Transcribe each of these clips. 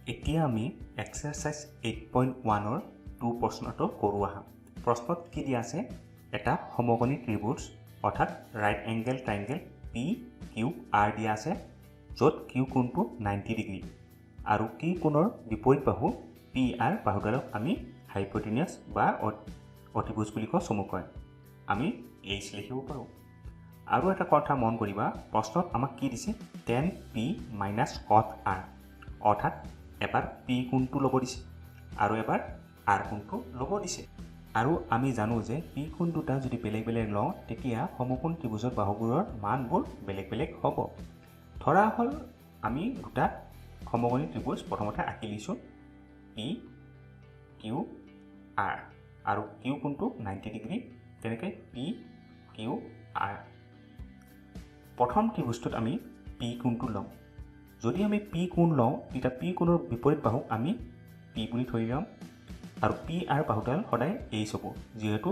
এতিয়া আমি এক্সাৰচাইজ 8.1 2 প্ৰশ্নটো কৰোঁ আহা। প্ৰশ্নত কি দিয়া আছে? এটা সমকোণী ত্ৰিভুজ অৰ্থাৎ right angle triangle P Q R দিয়া আছে, য'ত কিউ কোণটো 90 ডিগ্ৰী আৰু কি কোণৰ বিপৰীত বাহু পি আৰ বাহুডালক আমি হাইপোটেনিয়াছ বা অতিভুজ বুলি কওঁ চমুকৈ। আমি এইচ লিখিব পাৰোঁ। আৰু এটা কথা মন কৰিবা, প্ৰশ্নত আমাক কি দিছে? tan p minus cot r, অৰ্থাৎ এবাৰ পি কোণটো ল'ব দিছে আৰু এবাৰ আৰ কোণটো ল'ব দিছে। আৰু আমি জানো যে পি কোণ দুটা যদি বেলেগ বেলেগ লওঁ তেতিয়া সমকোণ ত্ৰিভুজৰ বাহুবোৰৰ মানবোৰ বেলেগ বেলেগ হ'ব। ধৰা হ'ল আমি দুটা সমকোণী ত্ৰিভুজ প্ৰথমতে আঁকি লৈছোঁ, পি কিউ আৰ, আৰু কিউ কোণটো 90 ডিগ্ৰী, তেনেকৈ পি কিউ আৰ। প্ৰথম ত্ৰিভুজটোত আমি পি কোণটো ল'ম। যদি আমি পি কোণ লওঁ তেতিয়া পি কোণৰ বিপৰীত বাহুক আমি পি বুলি ধৰি ল'ম আৰু পি আৰ বাহুডাল সদায় এইচ হ'ব, যিহেতু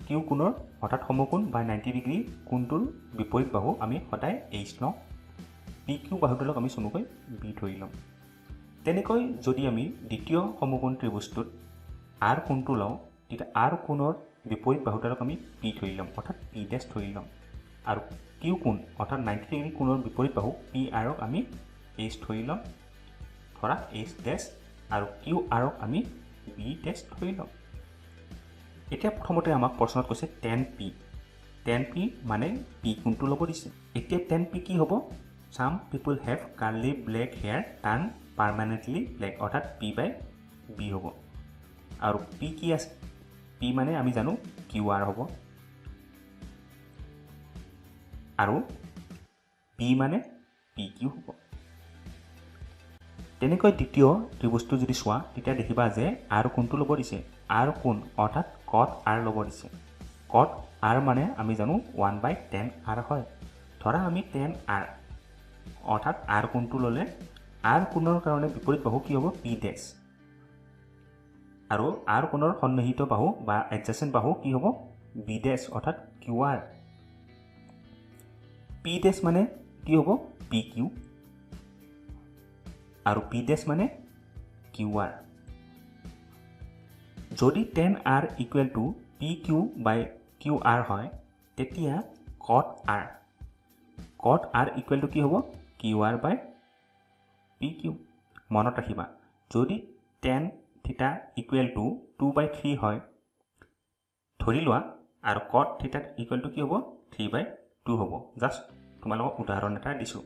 কিউ কোণৰ অৰ্থাৎ সমকোণ বা 90 ডিগ্ৰী কোণটোৰ বিপৰীত বাহু আমি সদায় এইচ লওঁ। পি কিউ বাহুডালক আমি চমুকৈ বি ধৰি ল'ম। তেনেকৈ যদি আমি দ্বিতীয় সমকোণ ত্ৰিভুজটোত আৰ কোণটো লওঁ তেতিয়া আৰ কোণৰ বিপৰীত বাহুডালক আমি পি ধৰি ল'ম, অৰ্থাৎ পি ডেছ ধৰি ল'ম। আৰু কিউ কোণ অৰ্থাৎ 90 ডিগ্ৰী কোণৰ বিপৰীত বাহু পি আৰক আমি এইচ ধৰি ল'ম, ধৰা এইচ ডেছ, আৰু কিউ আৰক আমি বি ডেছ ধৰি ল'ম। এতিয়া প্ৰথমতে আমাক প্ৰশ্নত কৈছে tan p। tan p মানে পি কোণটো ল'ব দিছে। এতিয়া tan p কি হ'ব? Some people have curly black hair turn permanently black, অৰ্থাৎ p by b হ'ব। আৰু p কি আছে? p মানে আমি জানো কিউ আৰ হ'ব, আৰু p মানে পি কিউ হ'ব। তেনেকৈ দ্বিতীয় ত্ৰিভুজটো যদি চোৱা তেতিয়া দেখিবা যে আৰ কোণটো ল'ব দিছে। আৰ কোণ অৰ্থাৎ cot r ল'ব দিছে। cot r মানে আমি জানো 1/tan r হয়। ধৰা আমি tan r অৰ্থাৎ আৰ কোণটো ল'লে আৰ কোণৰ কাৰণে বিপৰীত বাহু কি হ'ব? পি ডেছ, আৰু আৰ কোণৰ সন্নিহিত বাহু বা এডজাচেণ্ট বাহু কি হ'ব? বি ডেছ, অৰ্থাৎ কিউ আৰ। পি ডেছ মানে কি হ'ব? পি কিউ, আৰু পি ডেছ মানে কিউ আৰ। যদি tan r equal to P Q by Q R হয় তেতিয়া cot r ইকুৱেল টু কি হ'ব? Q R by P Q. মনত ৰাখিবা, যদি tan থিটা ইকুৱেল টু 2/3 হয় ধৰি লোৱা, আৰু cot থিটা ইকুৱেল টু কি হ'ব? 3/2 হ'ব। জাষ্ট তোমালোকক উদাহৰণ এটা দিছোঁ।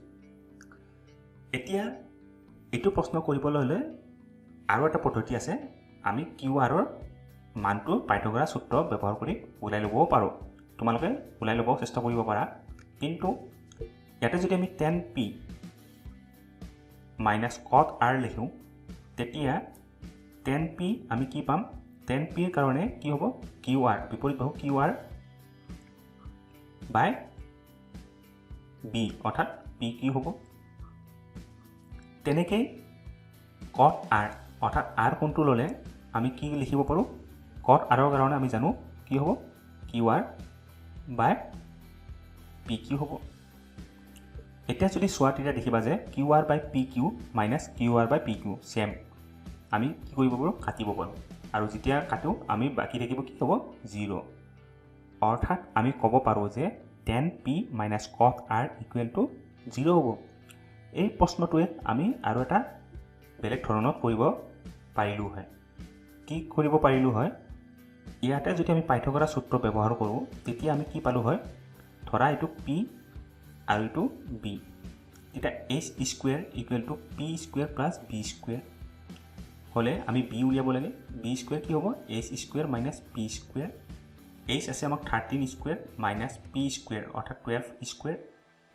এতিয়া এইটো প্ৰশ্ন কৰিবলৈ হ'লে আৰু এটা পদ্ধতি আছে। আমি কিউ আৰৰ মানটো পাইথাগোৰাছ সূত্ৰ ব্যৱহাৰ কৰি ওলাই ল'বও পাৰোঁ। তোমালোকে ওলাই ল'ব চেষ্টা কৰিব পাৰা। কিন্তু ইয়াতে যদি আমি tan p minus cot r লিখোঁ তেতিয়া tan p আমি কি পাম? tan p ৰ কাৰণে কি হ'ব? কিউ আৰ, বিপৰীত বাহু কিউ আৰ বাই বি, অৰ্থাৎ পি কিউ হ'ব। তেনেকেই cot r অৰ্থাৎ আৰ কোণটো ল'লে আমি কি লিখিব পাৰোঁ? cot r ৰ কাৰণে আমি জানো কি হ'ব? Q R by P Q হ'ব। এতিয়া যদি চোৱা তেতিয়া দেখিবা যে Q R by P Q minus Q R by P Q same. আমি কি কৰিব পাৰোঁ? কাটিব পাৰোঁ। আৰু যেতিয়া কাটোঁ আমি বাকী থাকিব কি হ'ব? 0। অৰ্থাৎ আমি ক'ব পাৰোঁ যে tan p minus cot r equal two 0 হ'ব। এই প্ৰশ্নটোৱে আমি আৰু এটা বেলেগ ধৰণত কৰিব পাৰিলোঁ হয়। কি কৰিব পাৰিলোঁ হয়? ইয়াতে যদি আমি পাইথাগোৰাছ সূত্ৰ ব্যৱহাৰ কৰোঁ তেতিয়া আমি কি পালোঁ হয়? ধৰা এইটো p আৰু এইটো b, তেতিয়া h square equal to p square plus b square হ'লে আমি b উলিয়াব লাগে। b স্কুৱেৰ কি হ'ব? h square minus p square. h আছে আমাক 13 স্কুৱেৰ মাইনাছ p স্কুৱেৰ অৰ্থাৎ 12 স্কুৱেৰ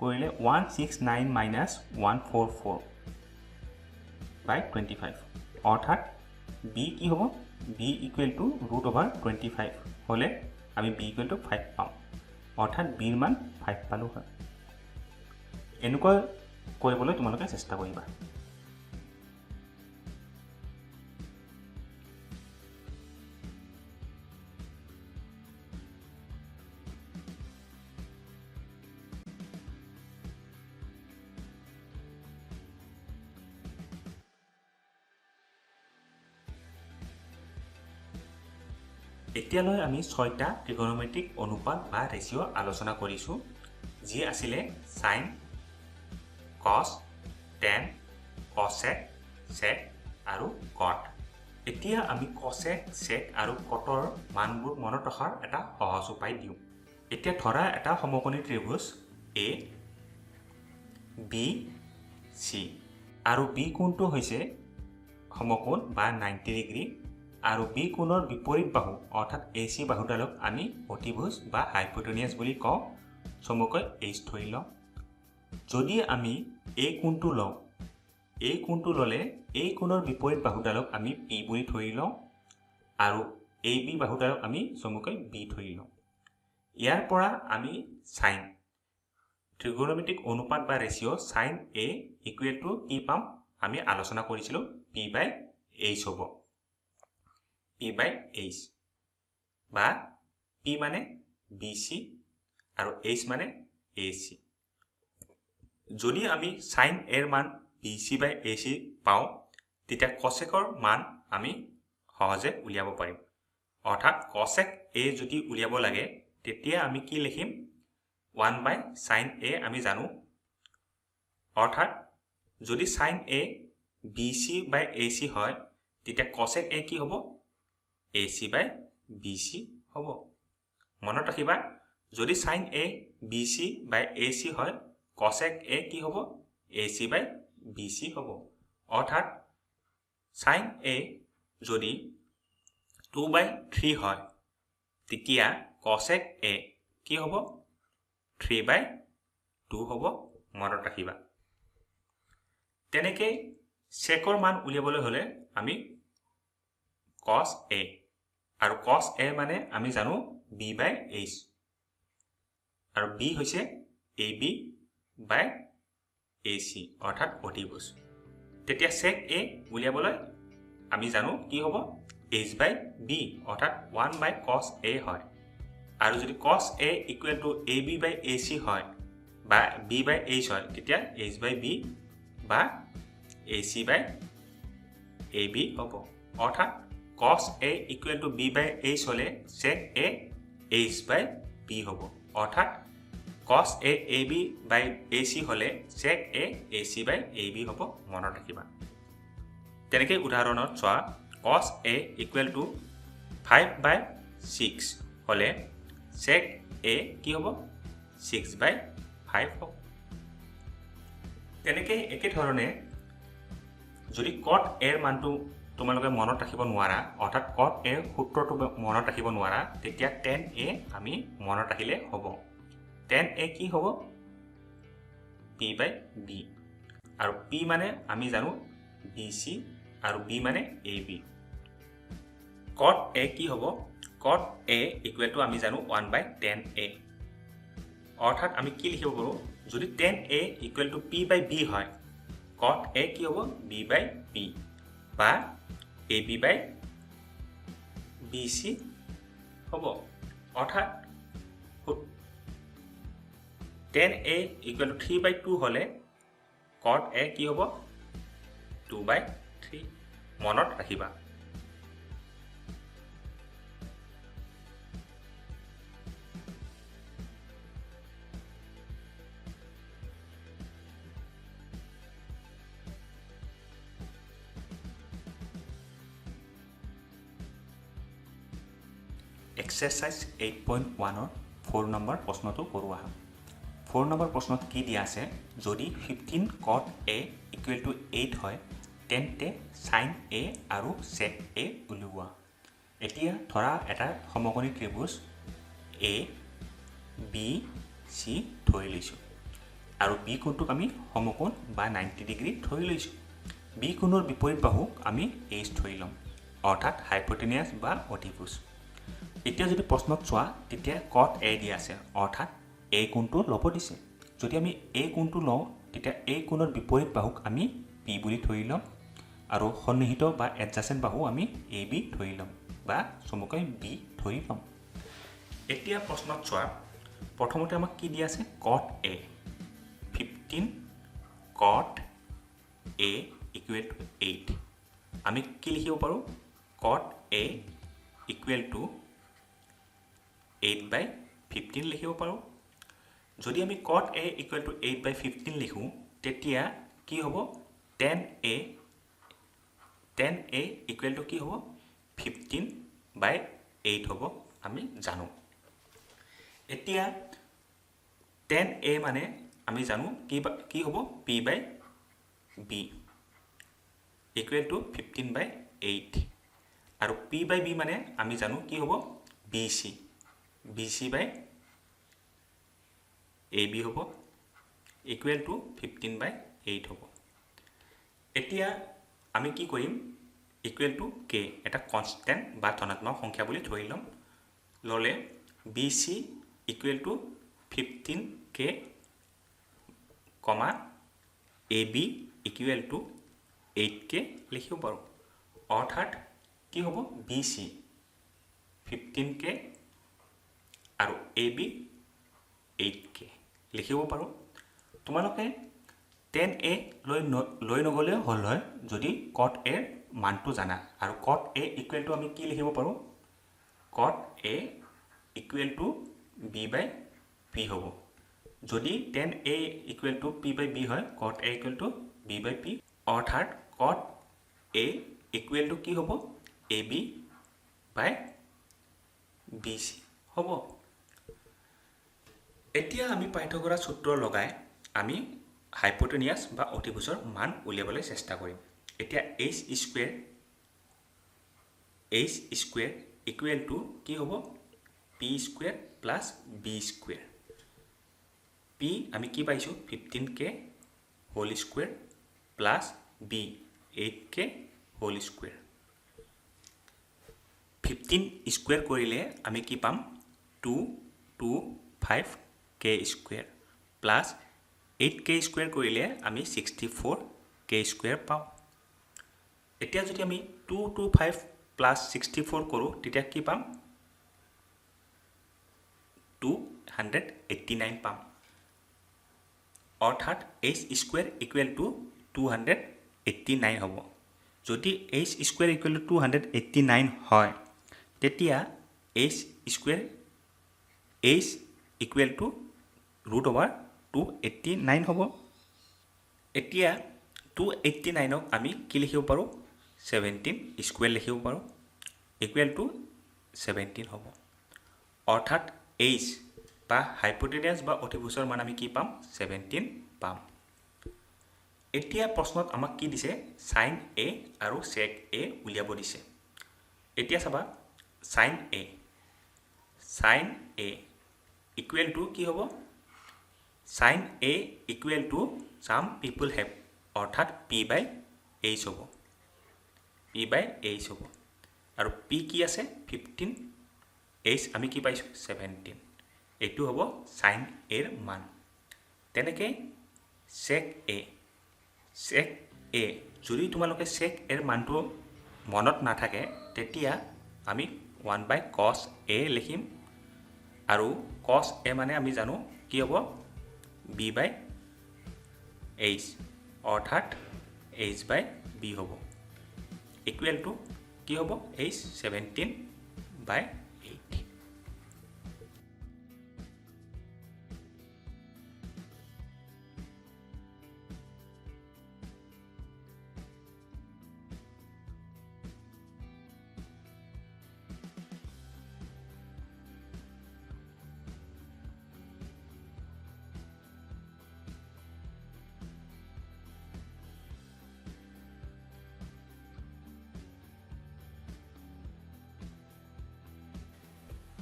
কৰিলে 169 মাইনাছ 144 বাই 25, অৰ্থাৎ b কি হ'ব? b ইকুৱেল টু √25 হ'লে আমি b ইকুৱেল টু 5 পাম, অৰ্থাৎ bৰ মান 5 পালোঁ হয়। এনেকুৱা কৰিবলৈ তোমালোকে চেষ্টা কৰিবা। এতিয়ালৈ আমি 6টা ত্ৰিকোণমিতিক অনুপাত বা ৰেচিঅ' আলোচনা কৰিছোঁ, যি আছিলে সাইন, কস, টেন, কসেক, সেক আৰু কট। এতিয়া আমি কসেক, সেক আৰু কটৰ মানবোৰ মনত ৰখাৰ এটা সহজ উপায় দিওঁ। এতিয়া ধৰা এটা সমকোণী ত্ৰিভুজ এ, বি, চি আৰু বি কোণটো হৈছে সমকোণ বা 90 ডিগ্ৰী আৰু বি কোণৰ বিপৰীত বাহু অৰ্থাৎ AC বাহুডালক আমি অতিভুজ বা হাইপোটেনিয়াছ বুলি কওঁ, চমুকৈ H ধৰি লওঁ। যদি আমি এই কোণটো লওঁ, এই কোণটো ল'লে এই কোণৰ বিপৰীত বাহুডালক আমি P বুলি ধৰি লওঁ আৰু AB বাহুডালক আমি চমুকৈ B ধৰি লওঁ। ইয়াৰ পৰা আমি সাইন, ত্ৰিকোণমিতিক অনুপাত বা ratio' sine A equal to কি পাম, আমি আলোচনা কৰিছিলোঁ P/H হ'ব। P/H বা P মানে BC আৰু H মানে AC। যদি আমি সাইন এৰ মান BC/AC পাওঁ, তেতিয়া কচেকৰ মান আমি সহজে উলিয়াব পাৰিম। অৰ্থাৎ কচেক A যদি উলিয়াব লাগে, তেতিয়া আমি কি লিখিম, 1/sin A আমি জানো। অৰ্থাৎ যদি সাইন A BC/AC হয়, তেতিয়া কচেক A কি হ'ব, AC/BC হ'ব। মনত ৰাখিবা, যদি সাইন A BC/AC হয়, কচেক A কি হ'ব, AC/BC হ'ব। অৰ্থাৎ সাইন A যদি 2/3 হয়, তেতিয়া কচেক A কি হ'ব, 3/2 হ'ব। মনত ৰাখিবা। তেনেকৈ সেকৰ মান উলিয়াবলৈ হ'লে আমি cos A আৰু cos A মানে আমি জানো B/H আৰু B হৈছে AB/AC অৰ্থাৎ অতিভুজ। তেতিয়া sec A উলিয়াবলৈ আমি জানো কি হ'ব, H/B অৰ্থাৎ 1/cos A হয়। আৰু যদি cos A equal two AB/AC হয় বা B/H হয়, তেতিয়া H/B বা AC/AB হ'ব। অৰ্থাৎ cos A equal two B/H হ'লে sec A H/B হ'ব। অৰ্থাৎ cos A AB/AC হ'লে sec A AC/AB হ'ব। মনত ৰাখিবা। তেনেকৈ উদাহৰণত চোৱা, cos A ইকুৱেল টু 5/6 হ'লে sec A কি হ'ব, 6/5 হ'ব। তেনেকৈ একেধৰণে যদি cot A ৰ মানটো তোমালোকে মনত ৰাখিব নোৱাৰা, অৰ্থাৎ cot A ৰ সূত্ৰটো মনত ৰাখিব নোৱাৰা, তেতিয়া tan A আমি মনত ৰাখিলে হ'ব। tan A কি হ'ব, P/B আৰু P মানে আমি জানো BC আৰু B মানে AB। cot A কি হ'ব, cot A ইকুৱেল টু আমি জানো 1/tan A। অৰ্থাৎ আমি কি লিখিব পাৰোঁ, যদি tan A equal two P/B হয়, cot A কি হ'ব, B/B বা AB/BC হ'ব। অৰ্থাৎ tan A ইকুৱেল টু 3/2 হ'লে cot A কি হ'ব, 2/3। মনত ৰাখিবা। এক্সাৰচাইজ 8.1ৰ 4 নম্বৰ প্ৰশ্নটো কৰোঁ আহা। 4 নম্বৰ প্ৰশ্নত কি দিয়া আছে, যদি 15 cot A ইকুৱেল টু 8 হয়, তেন্তে সাইন A আৰু sec A উলিওৱা। এতিয়া ধৰা এটা সমকোণী ত্ৰিভুজ A, B, C ধৰি লৈছোঁ আৰু B কোণটোক আমি সমকোণ বা 90 ডিগ্ৰী ধৰি লৈছোঁ। B কোণৰ বিপৰীত বাহুক আমি H ধৰি ল'ম, অৰ্থাৎ হাইপোটেনিয়াছ বা অতিভুজ। এতিয়া যদি প্ৰশ্নত চোৱা, তেতিয়া cot A দিয়া আছে, অৰ্থাৎ এই কোণটো ল'ব দিছে। যদি আমি এই কোণটো লওঁ, তেতিয়া এই কোণৰ বিপৰীত বাহুক আমি P বুলি ধৰি ল'ম আৰু সন্নিহিত বা এডজাচেণ্ট বাহু আমি AB ধৰি ল'ম বা চমুকৈ B ধৰি ল'ম। এতিয়া প্ৰশ্নত চোৱা, প্ৰথমতে আমাক কি দিয়া আছে, cot A। 15 cot A equal two 8। আমি কি লিখিব পাৰোঁ, cot A ইকুৱেল টু 8/15 লিখিব পাৰোঁ যদি আমি cot a equal to 8/15 লিখোঁ তেতিয়া কি হ'ব tan a equal to কি হ'ব 15/8 হ'ব আমি জানো এতিয়া tan a মানে আমি জানো কি হ'ব p/b equal to 15/8 আৰু p/b মানে আমি জানো কি হ'ব bc/ab হ'ব equal to 15/8 হ'ব এতিয়া আমি কি কৰিম equal to k এটা কনস্ট্যান্ট বা ধনাত্মক সংখ্যা বুলি ধৰি ল'ম ললে bc equal to 15k comma ab equal to 8k লিখিব পাৰোঁ অৰ্থাৎ কি হ'ব bc 15k আৰু ab 8k লিখিব পাৰোঁ তোমালোকে tan a লৈ নগলে হল হয় যদি cot a মানটো জানা আৰু cot a equal to আমি কি লিখিব পাৰোঁ cot a equal to b/p হ'ব যদি tan a equal to p/b হয় cot a equal to b/p অৰ্থাৎ cot a equal to কি হ'ব ab/bc হ'ব এতিয়া আমি পাইথাগোৰাছ সূত্ৰ লগাই আমি হাইপোটেনিয়াছ বা অতিভুজৰ মান উলিয়াবলৈ চেষ্টা কৰিম এতিয়া h স্কয়াৰ ইকুৱেল টু কি হ'ব p square plus b square p আমি কি পাইছো 15k whole square plus b 8k whole square 15 square কৰিলে আমি কি পাম 225k square plus 8k square কৰিলে আমি 64k স্কয়াৰ পাওঁ এতিয়া যদি আমি 225 প্লাস 64 কৰো তেতিয়া কি পাম 289 পাম অৰ্থাৎ h স্কয়াৰ ইকুৱেল টু 289 হ'ব যদি h স্কয়াৰ ইকুৱেল টু 289 হয় তেতিয়া h square h equal to √289 হ'ব এতিয়া 289 ক আমি কি লিখিব পাৰো 17 স্কয়াৰ লিখিব পাৰো ইকুৱেল টু 17 হ'ব অৰ্থাৎ h বা হাইপোটেনিয়াছ বা অতিভুজৰ মান আমি কি পাম 17 পাম এতিয়া প্ৰশ্নত আমাক কি দিছে sin a আৰু sec a উলিয়াব দিছে এতিয়া চাবা sin a equal to কি হ'ব sin a equal to some people have অৰ্থাৎ p/h হ'ব p/h হ'ব আৰু p কি আছে 15 h আমি কি পাইছো 17 এটো হ'ব sin a ৰ মান তেনেকে sec a যদি তোমালোকে sec a ৰ মানটো মনত নাথাকে তেতিয়া আমি 1/cos a লিখিম আৰু cos a মানে আমি জানো কি হ'ব b/h অৰ্থাৎ h/b হ'ব ইকুৱেল টু কি হ'ব h 17/8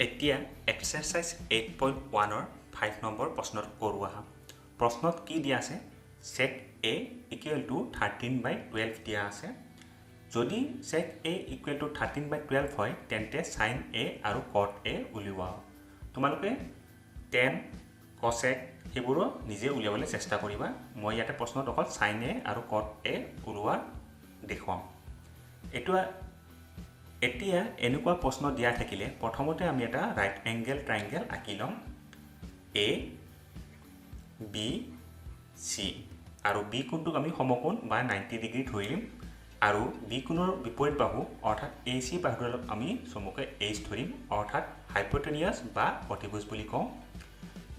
এতিয়া এক্সাৰসাইজ 8.1 ৰ 5 নম্বৰ প্ৰশ্নত কৰোঁ আহা প্ৰশ্নত কি দিয়া আছে sec a equal to 13/12 দিয়া আছে যদি sec a equal to 13/12 হয় তেন্তে sin a আৰু cot a উলিওৱা তোমালোকে tan cosec হেবোৰো নিজে উলিয়াবলৈ চেষ্টা কৰিবা মই ইয়াতে প্ৰশ্নত অকল sin a আৰু cot a উলিওৱা দেখুৱাম এতিয়া এনেকুৱা প্ৰশ্ন দিয়া থাকিলে প্ৰথমতে আমি এটা ৰাইট এংগেল ট্ৰায়াঙ্গেল আঁকি লম a b c আৰু b কোণটোক আমি সমকোণ বা 90 ডিগ্ৰী ধৰিম আৰু b কোণৰ বিপৰীত বাহু অৰ্থাৎ ac বাহুডালক আমি চমুকৈ h ধৰিম অৰ্থাৎ হাইপোটেনিয়াছ বা অতিভুজ বুলি কওঁ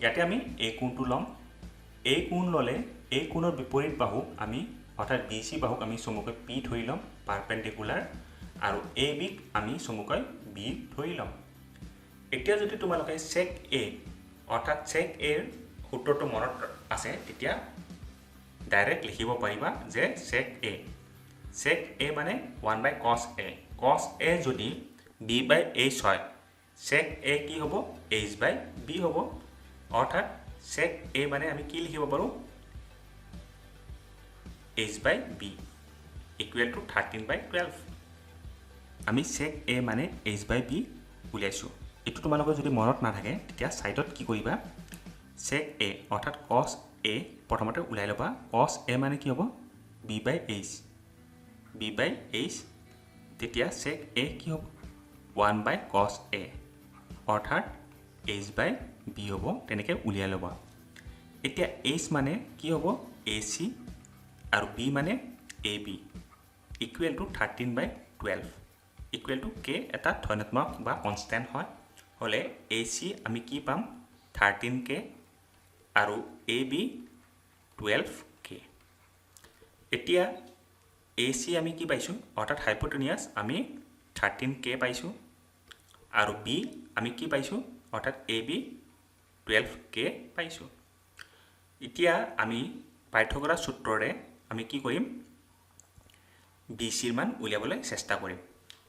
ইয়াতে আমি এই কোণটো ল'ম এই কোণ ল'লে এই কোণৰ বিপৰীত বাহুক আমি অৰ্থাৎ BC বাহুক আমি চমুকৈ P ধৰি ল'ম পাৰপেণ্ডিকুলাৰ আৰু ABক আমি চমুকৈ B ধৰি ল'ম এতিয়া যদি তোমালোকে sec A অৰ্থাৎ sec A ৰ সূত্ৰটো মনত আছে তেতিয়া ডাইৰেক্ট লিখিব পাৰিবা যে sec A মানে 1/cos A cos A যদি B/h হয় sec A কি হ'ব h/b হ'ব অৰ্থাৎ sec A মানে আমি কি লিখিব পাৰো h/b equal to 13/12 আমি sec A মানে h/b উলিয়াইছো এটো তোমালোকৰ যদি মনত না থাকে তেতিয়া সাইডত কি কৰিবা sec A অৰ্থাৎ cos A প্ৰথমতে উলাই লবা cos A মানে কি হ'ব b/h তেতিয়া sec A কি হ'ব 1/cos A অৰ্থাৎ h/b হ'ব তেনেকৈ উলিয়াই লবা এতিয়া h মানে কি হ'ব AC আৰু b মানে AB equal to 13/12 equal to k এটা ধনাত্মক বা কনস্ট্যান্ট হয় হলে AC আমি কি পাম 13k আৰু AB 12k এতিয়া AC আমি কি পাইছো অৰ্থাৎ হাইপোটেনিয়াছ আমি 13k পাইছো আৰু B আমি কি পাইছো অৰ্থাৎ AB 12k পাইছো এতিয়া আমি পাইথাগোৰাছ সূত্ৰৰে আমি কি কৰিম BC ৰ মান উলিয়াবলৈ চেষ্টা কৰিম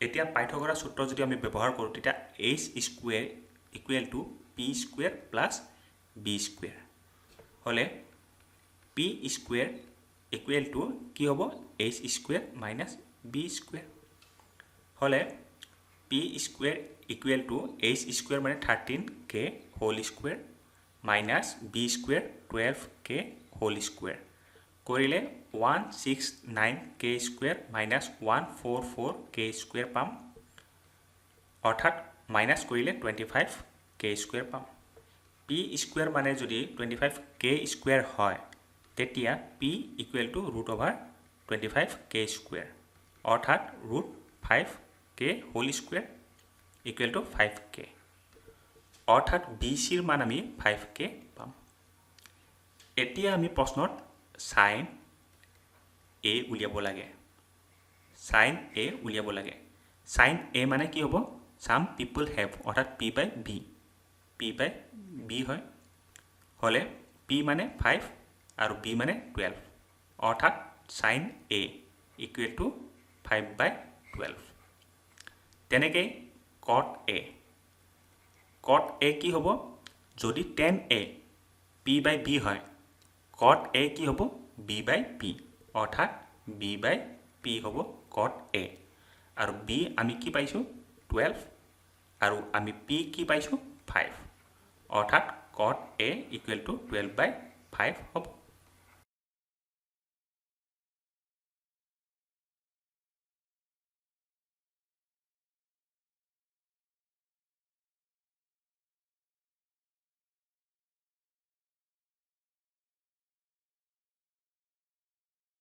এতিয়া পাইথাগোৰাছ সূত্ৰ যদি আমি ব্যৱহাৰ কৰো তেতিয়া h square equal to p square plus b square হলে p স্কয়াৰ ইকুৱেল টু কি হ'ব h square minus b square হলে p square equal to h square মানে 13k whole square minus b square 12k whole square কৰিলে 169k square minus 144k square পাম অৰ্থাৎ minus কৰিলে 25k square পাম p square মানে যদি 25k স্কয়াৰ হয় তেতিয়া p equal to √25k square অৰ্থাৎ √5k whole square equal two 5k অৰ্থাৎ BC ৰ মান আমি 5k পাম এতিয়া আমি প্ৰশ্নত sin A উলিয়াব লাগে sin A উলিয়াব লাগে sin A মানে কি হ'ব some people have অৰ্থাৎ p/b হয় হলে p মানে 5 আৰু b মানে 12 অৰ্থাৎ sin A equal to 5/12 তেনেকৈ cot A কি হ'ব যদি tan A p/b হয় cot A কি হ'ব b/p অৰ্থাৎ b/p হ'ব cot A আৰু b আমি কি পাইছো 12 আৰু আমি p কি পাইছো 5 অৰ্থাৎ cot A equal to 12/5 হ'ব